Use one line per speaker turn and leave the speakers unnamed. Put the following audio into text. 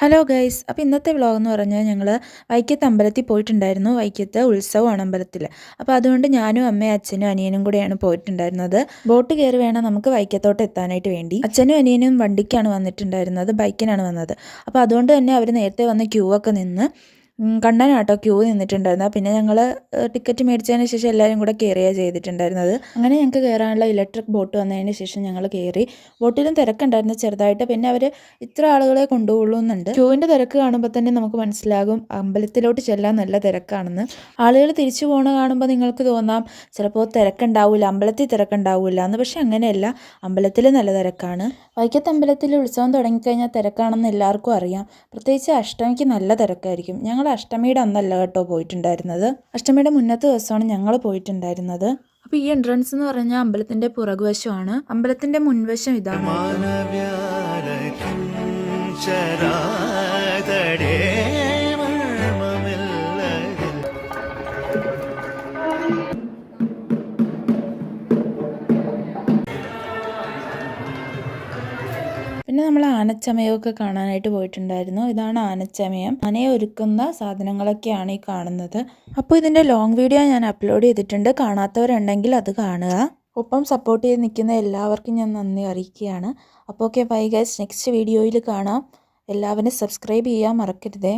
Hello guys, അപ്പോൾ ഇന്നത്തെ vlog എന്ന് പറഞ്ഞാൽ ഞങ്ങൾ വൈക്കത്ത് അമ്പലത്തിൽ പോയിട്ടുണ്ടായിരുന്നു. വൈക്കത്ത് ഉത്സവമാണ് അമ്പലത്തിൽ. അപ്പോൾ അതുകൊണ്ട് ഞാനും അമ്മയും അച്ഛനും അനിയനും കൂടെയാണ് പോയിട്ടുണ്ടായിരുന്നത്. ബോട്ട് കയറി വേണം നമുക്ക് വൈക്കത്തോട്ട് എത്താനായിട്ട് വേണ്ടി. അച്ഛനും അനിയനും വണ്ടിക്കാണ് വന്നിട്ടുണ്ടായിരുന്നത്, ബൈക്കിനാണ് വന്നത്. അപ്പോൾ അതുകൊണ്ട് തന്നെ അവർ നേരത്തെ വന്ന് ക്യൂ ഒക്കെ നിന്ന് കണ്ണനാട്ടോ ക്യൂ നിന്നിട്ടുണ്ടായിരുന്നത്. പിന്നെ ഞങ്ങൾ ടിക്കറ്റ് മേടിച്ചതിന് ശേഷം എല്ലാവരും കൂടെ കയറുകയാണ് ചെയ്തിട്ടുണ്ടായിരുന്നത്. അങ്ങനെ ഞങ്ങൾക്ക് കയറാനുള്ള ഇലക്ട്രിക് ബോട്ട് വന്നതിന് ശേഷം ഞങ്ങൾ കയറി. ബോട്ടിലും തിരക്കുണ്ടായിരുന്നു ചെറുതായിട്ട്. പിന്നെ അവർ ഇത്ര ആളുകളെ കൊണ്ടുപോകുള്ളൂ എന്നുണ്ട്. ക്യൂവിൻ്റെ തിരക്ക് കാണുമ്പോൾ തന്നെ നമുക്ക് മനസ്സിലാകും അമ്പലത്തിലോട്ട് ചെല്ലാൻ നല്ല തിരക്കാണെന്ന്. ആളുകൾ തിരിച്ചു പോകണ കാണുമ്പോൾ നിങ്ങൾക്ക് തോന്നാം ചിലപ്പോൾ തിരക്കുണ്ടാവില്ല, അമ്പലത്തിൽ തിരക്കുണ്ടാവില്ല എന്ന്. പക്ഷെ അങ്ങനെയല്ല, അമ്പലത്തിൽ നല്ല തിരക്കാണ്. വൈക്കത്ത് അമ്പലത്തിൽ ഉത്സവം തുടങ്ങിക്കഴിഞ്ഞാൽ തിരക്കാണെന്ന് എല്ലാവർക്കും അറിയാം. പ്രത്യേകിച്ച് അഷ്ടമിക്ക് നല്ല തിരക്കായിരിക്കും. ഞങ്ങൾ അഷ്ടമിയുടെ അന്നല്ല കേട്ടോ പോയിട്ടുണ്ടായിരുന്നത്, അഷ്ടമിയുടെ മുന്നത്തെ ദിവസമാണ് ഞങ്ങൾ പോയിട്ടുണ്ടായിരുന്നത്. അപ്പോൾ ഈ എൻട്രൻസ് എന്ന് പറഞ്ഞാൽ അമ്പലത്തിൻ്റെ പുറകുവശമാണ്. അമ്പലത്തിൻ്റെ മുൻവശം ഇതാണ്. പിന്നെ നമ്മൾ ആനച്ചമയമൊക്കെ കാണാനായിട്ട് പോയിട്ടുണ്ടായിരുന്നു. ഇതാണ് ആനച്ചമയം. ആനയെ ഒരുക്കുന്ന സാധനങ്ങളൊക്കെയാണ് ഈ കാണുന്നത്. അപ്പോൾ ഇതിൻ്റെ ലോങ് വീഡിയോ ഞാൻ അപ്ലോഡ് ചെയ്തിട്ടുണ്ട്, കാണാത്തവരുണ്ടെങ്കിൽ അത് കാണുക. ഒപ്പം സപ്പോർട്ട് ചെയ്ത് നിൽക്കുന്ന എല്ലാവർക്കും ഞാൻ നന്ദി അറിയിക്കുകയാണ്. അപ്പോൾ ഓക്കെ, ബൈ ഗൈസ്, നെക്സ്റ്റ് വീഡിയോയിൽ കാണാം. എല്ലാവരും സബ്സ്ക്രൈബ് ചെയ്യാൻ മറക്കരുതേ.